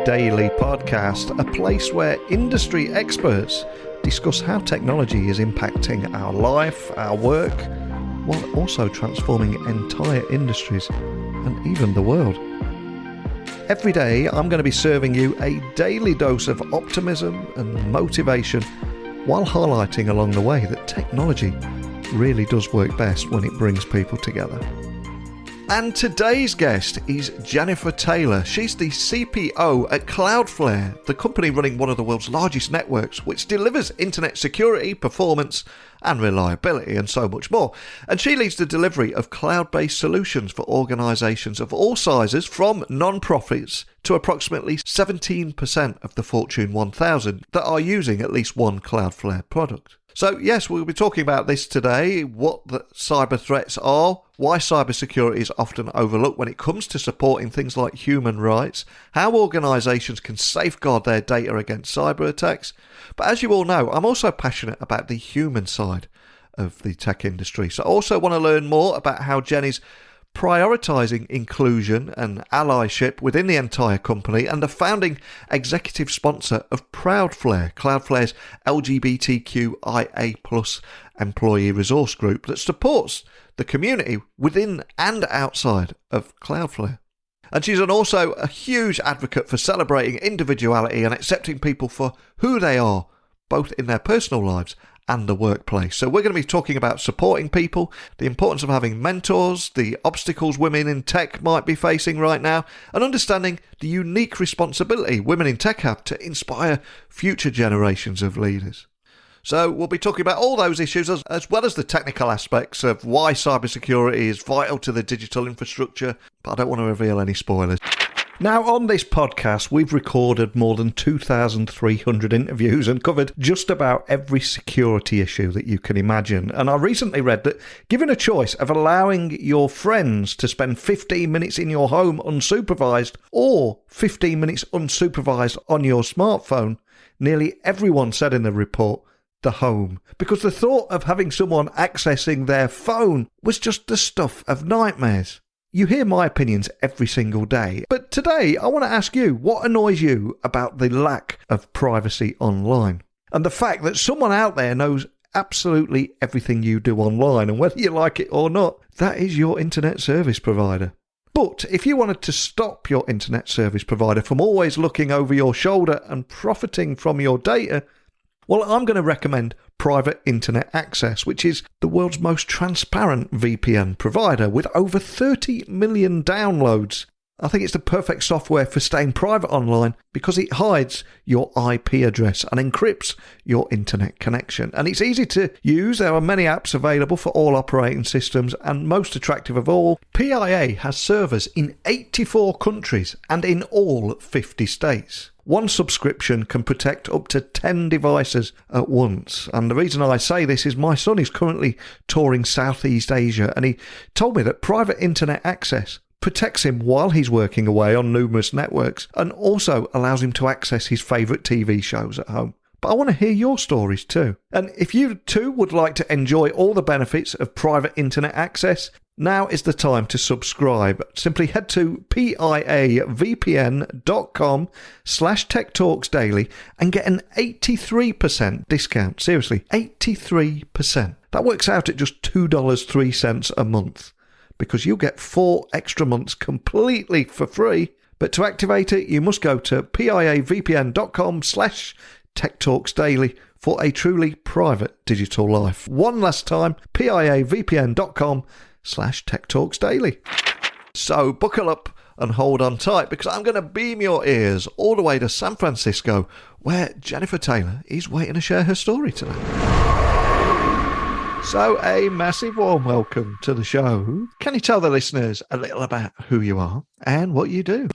Daily podcast, a place where industry experts discuss how technology is impacting our life, our work, while also transforming entire industries and even the world. Every day, I'm going to be serving you a daily dose of optimism and motivation while highlighting along the way that technology really does work best when it brings people together. And today's guest is Jennifer Taylor. She's the CPO at Cloudflare, the company running one of the world's largest networks, which delivers internet security, performance, and reliability, and so much more. And she leads the delivery of cloud-based solutions for organisations of all sizes, from non-profits to approximately 17% of the Fortune 1000 that are using at least one Cloudflare product. So yes, we'll be talking about this today, what the cyber threats are, why cybersecurity is often overlooked when it comes to supporting things like human rights, how organisations can safeguard their data against cyber attacks. But as you all know, I'm also passionate about the human side of the tech industry. So I also want to learn more about how Jenny's prioritising inclusion and allyship within the entire company, and the founding executive sponsor of Proudflare, Cloudflare's LGBTQIA plus employee resource group that supports the community within and outside of Cloudflare. And she's also a huge advocate for celebrating individuality and accepting people for who they are, both in their personal lives and the workplace. So we're going to be talking about supporting people, the importance of having mentors, the obstacles women in tech might be facing right now, and understanding the unique responsibility women in tech have to inspire future generations of leaders. So we'll be talking about all those issues as well as the technical aspects of why cybersecurity is vital to the digital infrastructure, but I don't want to reveal any spoilers. Now, on this podcast, we've recorded more than 2,300 interviews and covered just about every security issue that you can imagine. And I recently read that given a choice of allowing your friends to spend 15 minutes in your home unsupervised or 15 minutes unsupervised on your smartphone, nearly everyone said in the report, the home, because the thought of having someone accessing their phone was just the stuff of nightmares. You hear my opinions every single day, but today I want to ask you, what annoys you about the lack of privacy online? And the fact that someone out there knows absolutely everything you do online, and whether you like it or not, that is your internet service provider. But if you wanted to stop your internet service provider from always looking over your shoulder and profiting from your data, well, I'm going to recommend Private Internet Access, which is the world's most transparent VPN provider with over 30 million downloads. I think it's the perfect software for staying private online because it hides your IP address and encrypts your internet connection. And it's easy to use. There are many apps available for all operating systems, and most attractive of all, PIA has servers in 84 countries and in all 50 states. One subscription can protect up to 10 devices at once. And the reason I say this is my son is currently touring Southeast Asia, and he told me that Private Internet Access protects him while he's working away on numerous networks and also allows him to access his favourite TV shows at home. But I want to hear your stories too. And if you too would like to enjoy all the benefits of Private Internet Access, now is the time to subscribe. Simply head to piavpn.com/techtalksdaily and get an 83% discount. Seriously, 83%. That works out at just $2.03 a month, because you'll get 4 extra months completely for free. But to activate it, you must go to piavpn.com/techtalksdaily for a truly private digital life. One last time, piavpn.com/techtalksdaily. So buckle up and hold on tight, because I'm going to beam your ears all the way to San Francisco, where Jennifer Taylor is waiting to share her story today. So a massive warm welcome to the show. Can you tell the listeners a little about who you are and what you do?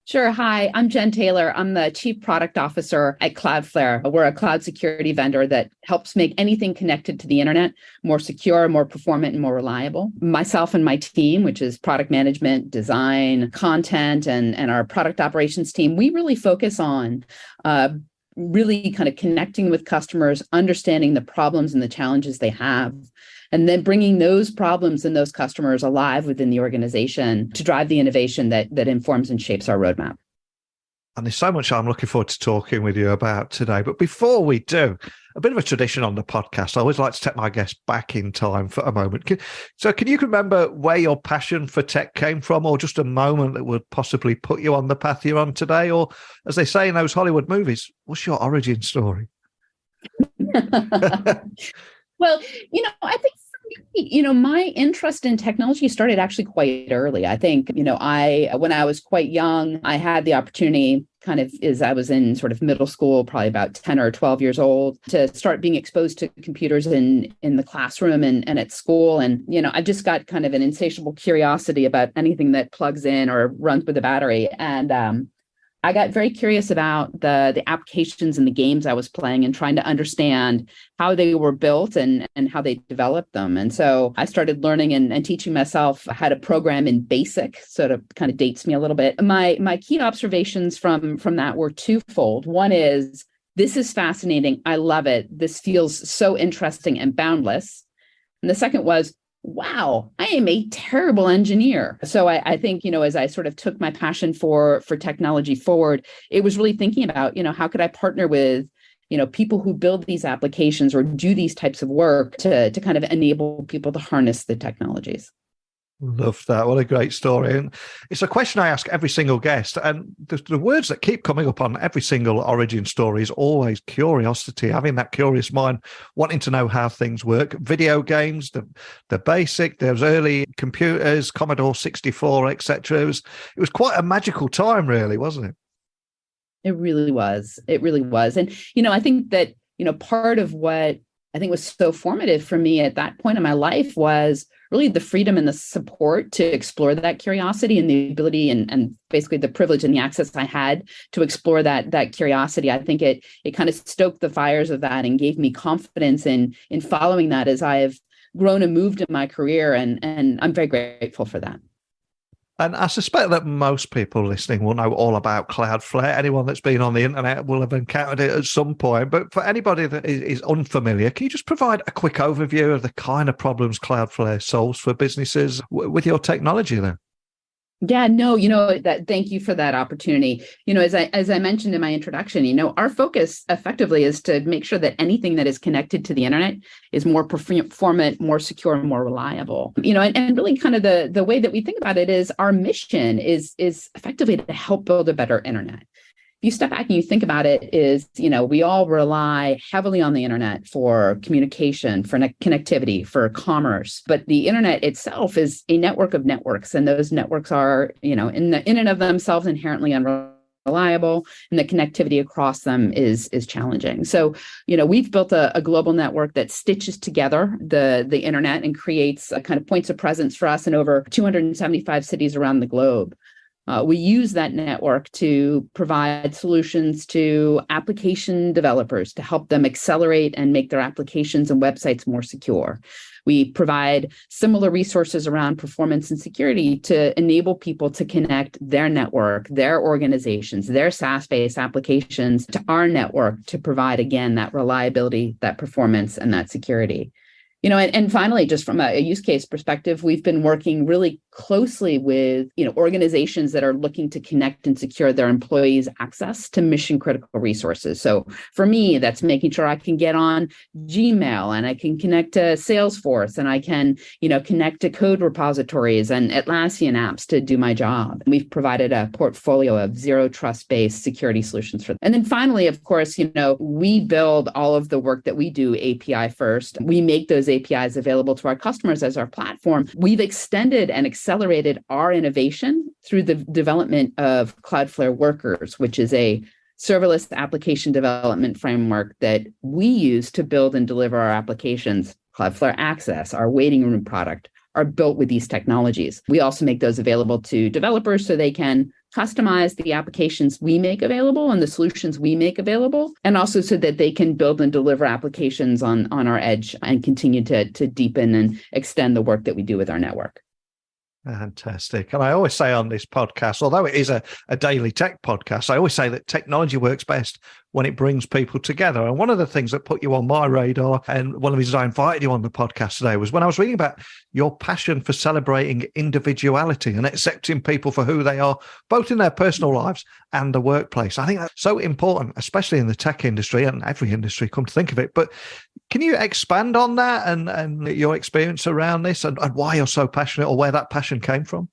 Sure. Hi, I'm Jen Taylor. I'm the Chief Product Officer at Cloudflare. We're a cloud security vendor that helps make anything connected to the internet more secure, more performant, and more reliable. Myself and my team, which is product management, design, content, and our product operations team, we really focus on really kind of connecting with customers, understanding the problems and the challenges they have, and then bringing those problems and those customers alive within the organization to drive the innovation that informs and shapes our roadmap. And there's so much I'm looking forward to talking with you about today. But before we do, a bit of a tradition on the podcast, I always like to take my guests back in time for a moment. Can you remember where your passion for tech came from, or just a moment that would possibly put you on the path you're on today? Or, as they say in those Hollywood movies, what's your origin story? Well, I think for me, my interest in technology started actually quite early. I think, when I was quite young, I had the opportunity kind of as I was in sort of middle school, probably about 10 or 12 years old, to start being exposed to computers in the classroom and at school. And, I just got kind of an insatiable curiosity about anything that plugs in or runs with a battery. And I got very curious about the applications and the games I was playing and trying to understand how they were built and how they developed them. And so I started learning and teaching myself how to program in BASIC, sort of kind of dates me a little bit. My key observations from that were twofold. One is, this is fascinating. I love it. This feels so interesting and boundless. And the second was, wow, I am a terrible engineer. So I think, as I sort of took my passion for technology forward, it was really thinking about, how could I partner with, people who build these applications or do these types of work to kind of enable people to harness the technologies. Love that. What a great story. And it's a question I ask every single guest. And the words that keep coming up on every single origin story is always curiosity, having that curious mind, wanting to know how things work. Video games, the basic, there's early computers, Commodore 64, etc. It was quite a magical time, really, wasn't it? It really was. It really was. And, I think that, part of what I think was so formative for me at that point in my life was really the freedom and the support to explore that curiosity and the ability and basically the privilege and the access I had to explore that curiosity. I think it kind of stoked the fires of that and gave me confidence in following that as I have grown and moved in my career. And I'm very grateful for that. And I suspect that most people listening will know all about Cloudflare. Anyone that's been on the internet will have encountered it at some point. But for anybody that is unfamiliar, can you just provide a quick overview of the kind of problems Cloudflare solves for businesses with your technology there? Yeah, no, thank you for that opportunity. As I mentioned in my introduction, our focus effectively is to make sure that anything that is connected to the internet is more performant, more secure, and more reliable. And really kind of the way that we think about it is our mission is effectively to help build a better internet. If you step back and you think about it, we all rely heavily on the internet for communication, for connectivity, for commerce. But the internet itself is a network of networks, and those networks are, in and of themselves inherently unreliable, and the connectivity across them is challenging. So, we've built a global network that stitches together the internet and creates a kind of points of presence for us in over 275 cities around the globe. We use that network to provide solutions to application developers to help them accelerate and make their applications and websites more secure. We provide similar resources around performance and security to enable people to connect their network, their organizations, their SaaS-based applications to our network to provide, again, that reliability, that performance, and that security. And finally, just from a use case perspective, we've been working really closely with, organizations that are looking to connect and secure their employees' access to mission critical resources. So for me, that's making sure I can get on Gmail and I can connect to Salesforce and I can, connect to code repositories and Atlassian apps to do my job. We've provided a portfolio of zero trust-based security solutions for them. And then finally, of course, we build all of the work that we do API first. We make those APIs available to our customers as our platform. We've extended and accelerated our innovation through the development of Cloudflare Workers, which is a serverless application development framework that we use to build and deliver our applications. Cloudflare Access, our waiting room product, are built with these technologies. We also make those available to developers so they can customize the applications we make available and the solutions we make available, and also so that they can build and deliver applications on our edge and continue to deepen and extend the work that we do with our network. Fantastic. And I always say on this podcast, although it is a daily tech podcast, I always say that technology works best when it brings people together. And one of the things that put you on my radar, and one of the reasons I invited you on the podcast today, was when I was reading about your passion for celebrating individuality and accepting people for who they are, both in their personal lives and the workplace. I think that's so important, especially in the tech industry and every industry, come to think of it. But can you expand on that and your experience around this and why you're so passionate, or where that passion came from?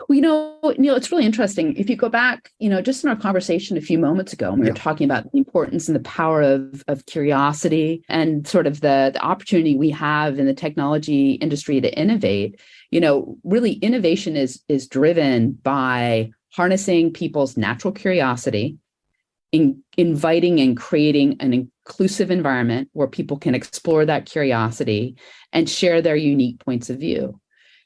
Well, Neil, it's really interesting. If you go back, just in our conversation a few moments ago, we were talking about the importance and the power of curiosity and sort of the opportunity we have in the technology industry to innovate. Really innovation is driven by harnessing people's natural curiosity, inviting and creating an inclusive environment where people can explore that curiosity and share their unique points of view.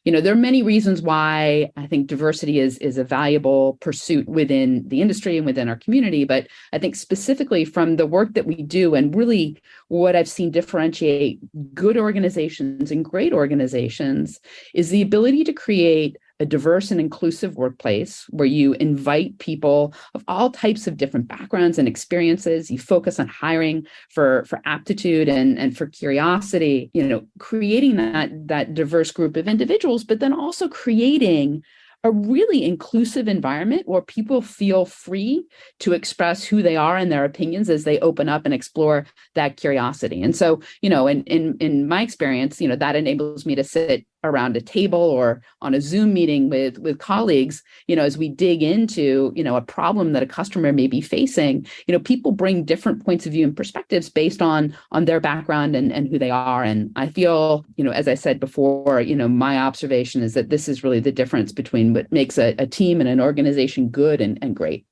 There are many reasons why I think diversity is a valuable pursuit within the industry and within our community. But I think specifically from the work that we do, and really what I've seen differentiate good organizations and great organizations, is the ability to create a diverse and inclusive workplace where you invite people of all types of different backgrounds and experiences. You focus on hiring for aptitude and for curiosity, creating that diverse group of individuals, but then also creating a really inclusive environment where people feel free to express who they are and their opinions as they open up and explore that curiosity. And so, in my experience, that enables me to sit around a table or on a Zoom meeting with colleagues, as we dig into, a problem that a customer may be facing. People bring different points of view and perspectives based on their background and who they are. And I feel, as I said before, my observation is that this is really the difference between what makes a team and an organization good and great.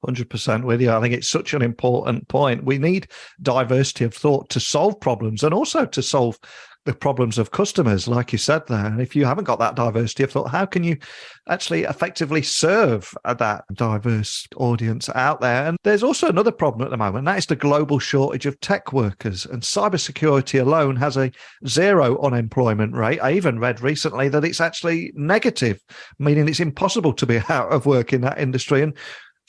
100% with you. I think it's such an important point. We need diversity of thought to solve problems and also to solve the problems of customers, like you said there. And if you haven't got that diversity of thought, how can you actually effectively serve that diverse audience out there? And there's also another problem at the moment, and that is the global shortage of tech workers. And cybersecurity alone has a 0 unemployment rate. I even read recently that it's actually negative, meaning it's impossible to be out of work in that industry. And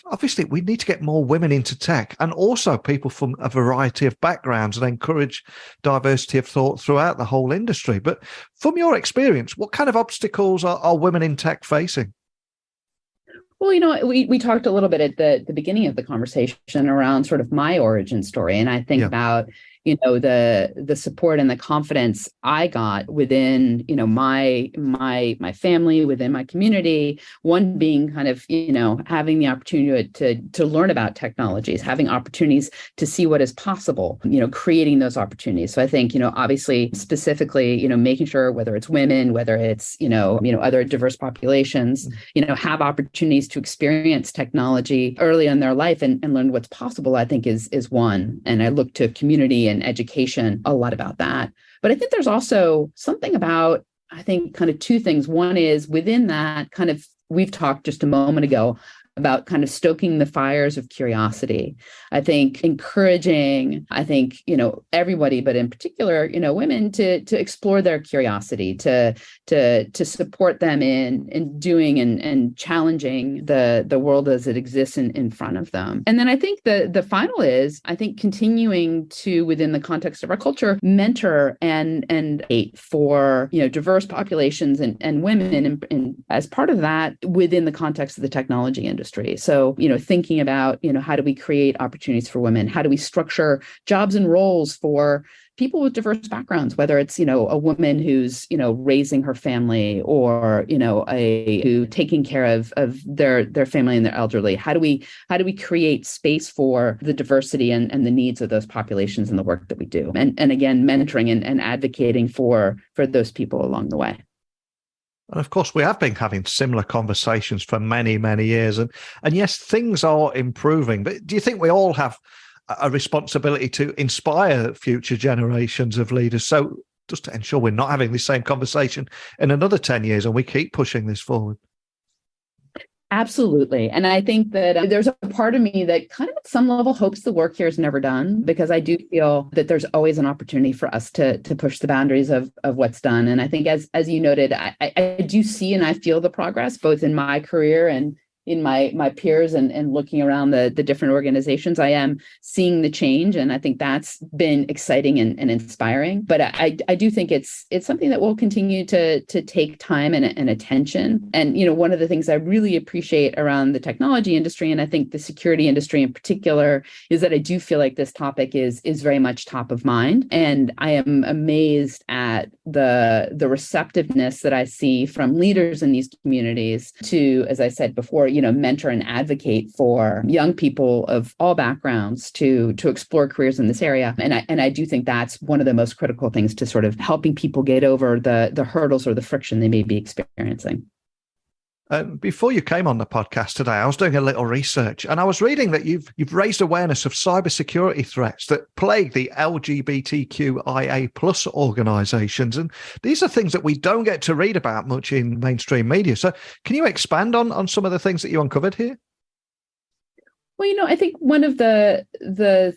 obviously, we need to get more women into tech and also people from a variety of backgrounds and encourage diversity of thought throughout the whole industry. But from your experience, what kind of obstacles are women in tech facing? Well, we talked a little bit at the beginning of the conversation around sort of my origin story. And I think about, the support and the confidence I got within, my family, within my community. One being kind of, having the opportunity to learn about technologies, having opportunities to see what is possible, creating those opportunities. So I think, obviously, specifically, making sure whether it's women, whether it's, other diverse populations, have opportunities to experience technology early in their life and learn what's possible, I think is one. And I look to community and education a lot about that. But I think there's also something about, I think, kind of two things. One is within that kind of, we've talked just a moment ago about kind of stoking the fires of curiosity. I think encouraging, everybody, but in particular, women to explore their curiosity, to support them in doing and challenging the world as it exists in front of them. And then I think the final is, I think, continuing to, within the context of our culture, mentor and aid for, diverse populations and women, and as part of that, within the context of the technology industry. So, thinking about, how do we create opportunities for women? How do we structure jobs and roles for people with diverse backgrounds, whether it's, a woman who's, raising her family or, who taking care of their family and their elderly. How do we create space for the diversity and the needs of those populations in the work that we do? And again, mentoring and advocating for those people along the way. And of course, we have been having similar conversations for many, many years. And yes, things are improving. But do you think we all have a responsibility to inspire future generations of leaders? So just to ensure we're not having the same conversation in another 10 years and we keep pushing this forward. Absolutely. And I think that there's a part of me that kind of at some level hopes the work here is never done, because I do feel that there's always an opportunity for us to push the boundaries of what's done. And I think as you noted, I do see and I feel the progress both in my career and in my peers and looking around the different organizations, I am seeing the change. And I think that's been exciting and inspiring. But I do think it's something that will continue to take time and attention. And, one of the things I really appreciate around the technology industry, and I think the security industry in particular, is that I do feel like this topic is very much top of mind. And I am amazed at the receptiveness that I see from leaders in these communities to, as I said before, mentor and advocate for young people of all backgrounds to explore careers in this area. And I do think that's one of the most critical things to sort of helping people get over the hurdles or the friction they may be experiencing. Before you came on the podcast today, I was doing a little research, and I was reading that you've raised awareness of cybersecurity threats that plague the LGBTQIA plus organizations. And these are things that we don't get to read about much in mainstream media. So can you expand on some of the things that you uncovered here? Well, I think one of the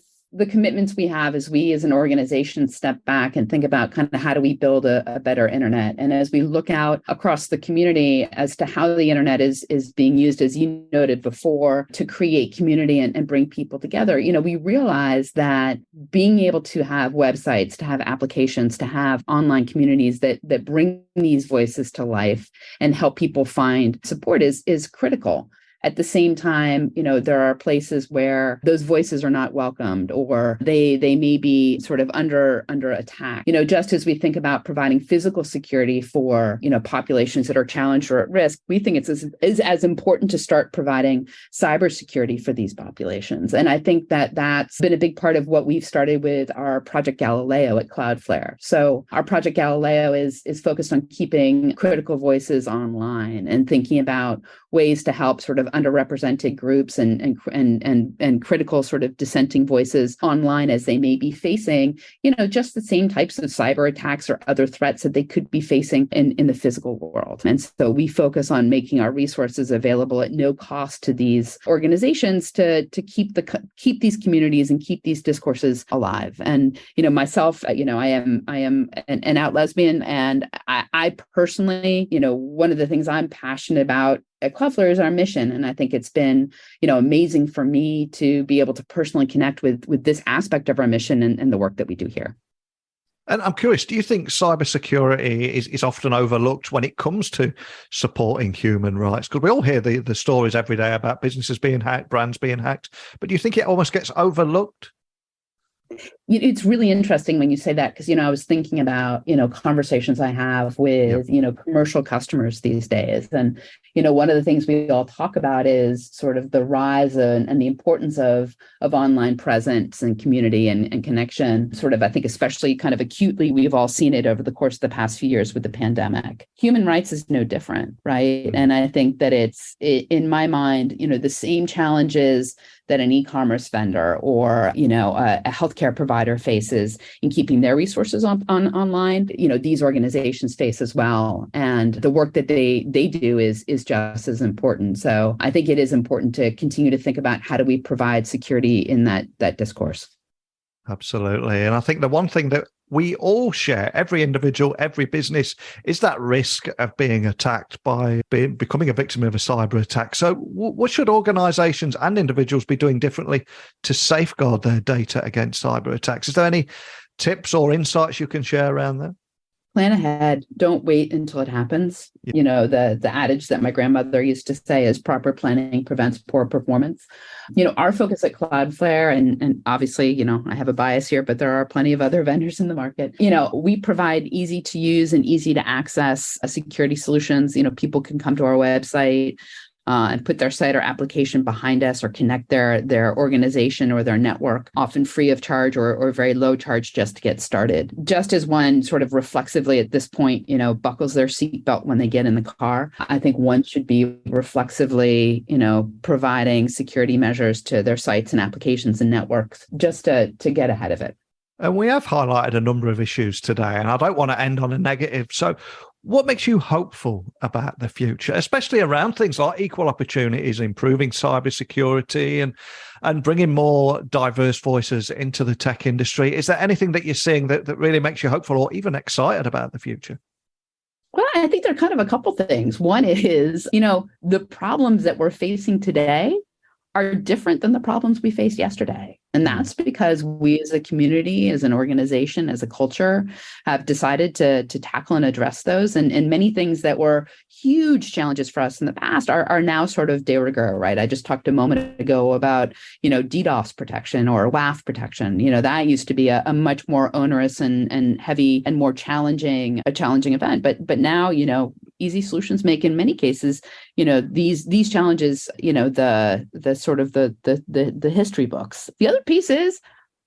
commitments we have is we as an organization step back and think about kind of how do we build a better internet. And as we look out across the community as to how the internet is being used, as you noted before, to create community and bring people together, we realize that being able to have websites, to have applications, to have online communities that bring these voices to life and help people find support is critical. At the same time, there are places where those voices are not welcomed, or they may be sort of under attack. Just as we think about providing physical security for, populations that are challenged or at risk, we think it's as important to start providing cybersecurity for these populations. And I think that that's been a big part of what we've started with our Project Galileo at Cloudflare. So our Project Galileo is focused on keeping critical voices online and thinking about ways to help sort of underrepresented groups and critical sort of dissenting voices online as they may be facing, just the same types of cyber attacks or other threats that they could be facing in the physical world. And so we focus on making our resources available at no cost to these organizations to keep these communities and keep these discourses alive. And, myself, I am an out lesbian, and I personally, one of the things I'm passionate about at Cloudflare is our mission. And I think it's been, amazing for me to be able to personally connect with this aspect of our mission and the work that we do here. And I'm curious, do you think cybersecurity is often overlooked when it comes to supporting human rights? Because we all hear the stories every day about businesses being hacked, brands being hacked, but do you think it almost gets overlooked? It's really interesting when you say that, because, I was thinking about, conversations I have with, commercial customers these days. And, one of the things we all talk about is sort of the rise and the importance of online presence and community and connection. Sort of, I think, especially kind of acutely, we've all seen it over the course of the past few years with the pandemic. Human rights is no different, right? And I think that in my mind, the same challenges that an e-commerce vendor or, a healthcare provider faces in keeping their resources online, these organizations face as well. And the work that they do is just as important. So I think it is important to continue to think about how do we provide security in that discourse. Absolutely. And I think the one thing that we all share, every individual, every business, is that risk of being attacked by becoming a victim of a cyber attack. So what should organizations and individuals be doing differently to safeguard their data against cyber attacks? Is there any tips or insights you can share around that? Plan ahead. Don't wait until it happens. Yeah. The adage that my grandmother used to say is proper planning prevents poor performance. Our focus at Cloudflare, and obviously, I have a bias here, but there are plenty of other vendors in the market. We provide easy to use and easy to access security solutions. People can come to our website and put their site or application behind us or connect their organization or their network, often free of charge or very low charge just to get started. Just as one sort of reflexively at this point, buckles their seatbelt when they get in the car, I think one should be reflexively, providing security measures to their sites and applications and networks just to get ahead of it. And we have highlighted a number of issues today, and I don't want to end on a negative. So what makes you hopeful about the future, especially around things like equal opportunities, improving cybersecurity and bringing more diverse voices into the tech industry? Is there anything that you're seeing that really makes you hopeful or even excited about the future? Well, I think there are kind of a couple things. One is, the problems that we're facing today are different than the problems we faced yesterday. And that's because we as a community, as an organization, as a culture, have decided to tackle and address those. And many things that were huge challenges for us in the past are now sort of de rigueur, right? I just talked a moment ago about, DDoS protection or WAF protection. That used to be a much more onerous and heavy and more challenging event. But now, easy solutions make in many cases, these challenges, the sort of the history books. The other piece is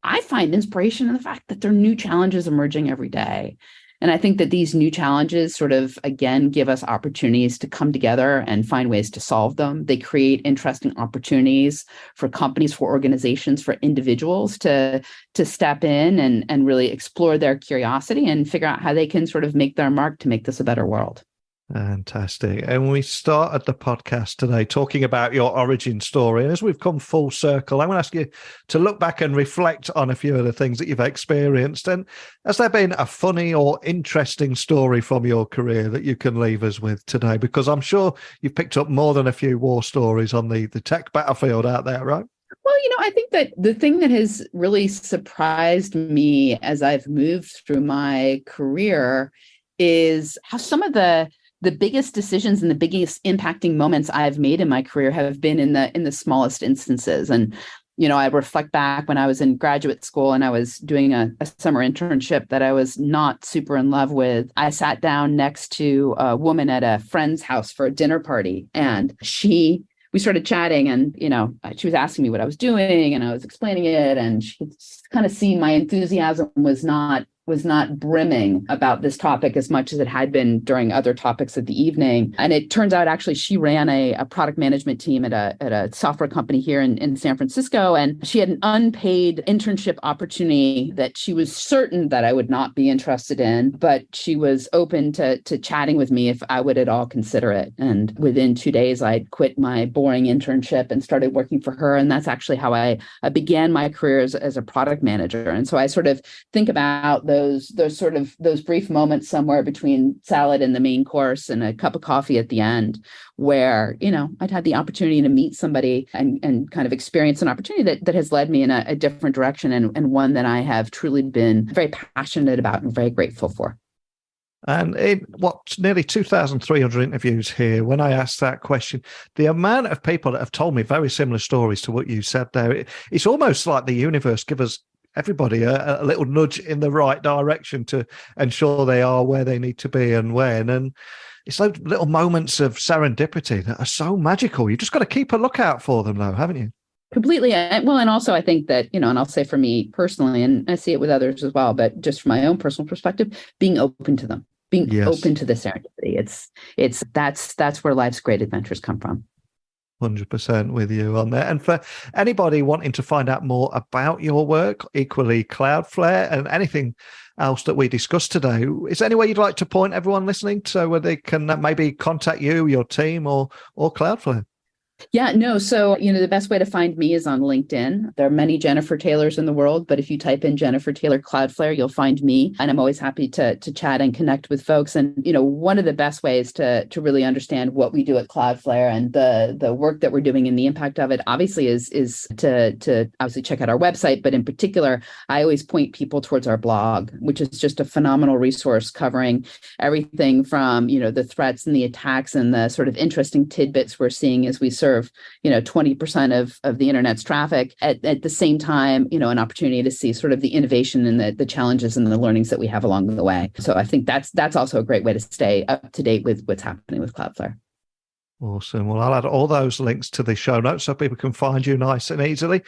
I find inspiration in the fact that there are new challenges emerging every day. And I think that these new challenges sort of, again, give us opportunities to come together and find ways to solve them. They create interesting opportunities for companies, for organizations, for individuals to step in and really explore their curiosity and figure out how they can sort of make their mark to make this a better world. Fantastic. And we started the podcast today talking about your origin story. And as we've come full circle, I'm going to ask you to look back and reflect on a few of the things that you've experienced. And has there been a funny or interesting story from your career that you can leave us with today? Because I'm sure you've picked up more than a few war stories on the tech battlefield out there, right? Well, I think that the thing that has really surprised me as I've moved through my career is how some of the biggest decisions and the biggest impacting moments I've made in my career have been in the smallest instances. And, I reflect back when I was in graduate school and I was doing a summer internship that I was not super in love with. I sat down next to a woman at a friend's house for a dinner party, and we started chatting, and, she was asking me what I was doing and I was explaining it, and she could kind of see my enthusiasm was not brimming about this topic as much as it had been during other topics of the evening. And it turns out actually she ran a product management team at a software company here in San Francisco. And she had an unpaid internship opportunity that she was certain that I would not be interested in, but she was open to chatting with me if I would at all consider it. And within 2 days, I'd quit my boring internship and started working for her. And that's actually how I began my career as a product manager. And so I sort of think about those brief moments somewhere between salad and the main course and a cup of coffee at the end, where, I'd had the opportunity to meet somebody and kind of experience an opportunity that has led me in a different direction, and one that I have truly been very passionate about and very grateful for. And in nearly 2,300 interviews here, when I asked that question, the amount of people that have told me very similar stories to what you said there, it's almost like the universe gives us everybody a little nudge in the right direction to ensure they are where they need to be and when. And it's those little moments of serendipity that are so magical. You've just got to keep a lookout for them, though, haven't you? Completely. Well, and also I think that, and I'll say for me personally, and I see it with others as well, but just from my own personal perspective, being open to them, open to the serendipity. That's where life's great adventures come from. 100% with you on that. And for anybody wanting to find out more about your work, equally Cloudflare and anything else that we discussed today, is there any way you'd like to point everyone listening so where they can maybe contact you, your team, or Cloudflare? Yeah, no. So, the best way to find me is on LinkedIn. There are many Jennifer Taylors in the world, but if you type in Jennifer Taylor Cloudflare, you'll find me. And I'm always happy to chat and connect with folks. And, one of the best ways to really understand what we do at Cloudflare and the work that we're doing and the impact of it, obviously, is to obviously check out our website. But in particular, I always point people towards our blog, which is just a phenomenal resource covering everything from, the threats and the attacks and the sort of interesting tidbits we're seeing as we serve 20% of the internet's traffic at the same time, an opportunity to see sort of the innovation and the challenges and the learnings that we have along the way. So I think that's also a great way to stay up to date with what's happening with Cloudflare. Awesome. Well, I'll add all those links to the show notes so people can find you nice and easily.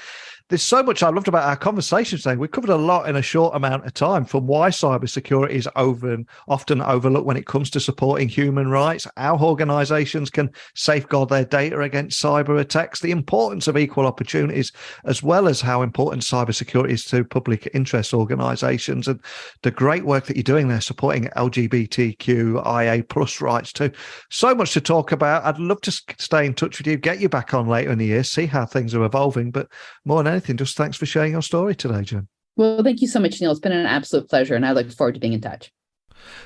There's so much I loved about our conversation today. We covered a lot in a short amount of time, from why cybersecurity is often overlooked when it comes to supporting human rights, how organizations can safeguard their data against cyber attacks, the importance of equal opportunities, as well as how important cybersecurity is to public interest organizations, and the great work that you're doing there supporting LGBTQIA plus rights too. So much to talk about. I'd love to stay in touch with you, get you back on later in the year, see how things are evolving. But more than anything, just thanks for sharing your story today, Jen. Well, thank you so much, Neil. It's been an absolute pleasure, and I look forward to being in touch.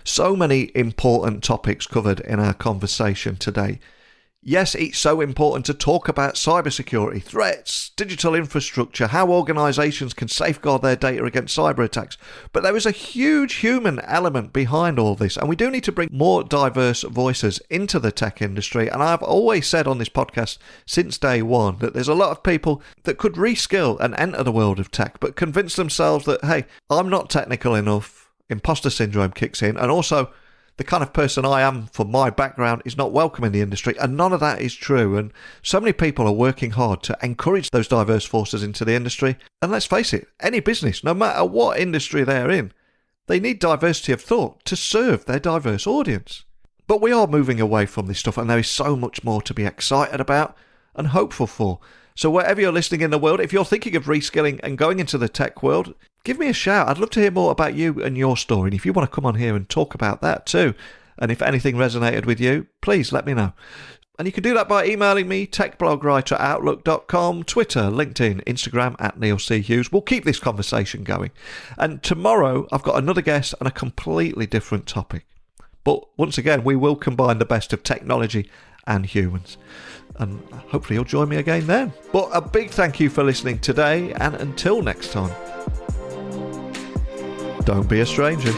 So many important topics covered in our conversation today. Yes, it's so important to talk about cybersecurity, threats, digital infrastructure, how organisations can safeguard their data against cyber attacks. But there is a huge human element behind all this, and we do need to bring more diverse voices into the tech industry. And I've always said on this podcast since day one that there's a lot of people that could reskill and enter the world of tech, but convince themselves that, hey, I'm not technical enough, imposter syndrome kicks in, and also the kind of person I am for my background is not welcome in the industry, and none of that is true. And so many people are working hard to encourage those diverse forces into the industry. And let's face it, any business, no matter what industry they're in, they need diversity of thought to serve their diverse audience. But we are moving away from this stuff, and there is so much more to be excited about and hopeful for. So wherever you're listening in the world, if you're thinking of reskilling and going into the tech world, give me a shout. I'd love to hear more about you and your story. And if you want to come on here and talk about that too, and if anything resonated with you, please let me know. And you can do that by emailing me, techblogwriter@outlook.com, Twitter, LinkedIn, Instagram @NeilCHughes. We'll keep this conversation going. And tomorrow, I've got another guest and a completely different topic. But once again, we will combine the best of technology and humans. And hopefully you'll join me again then. But a big thank you for listening today, and until next time, don't be a stranger.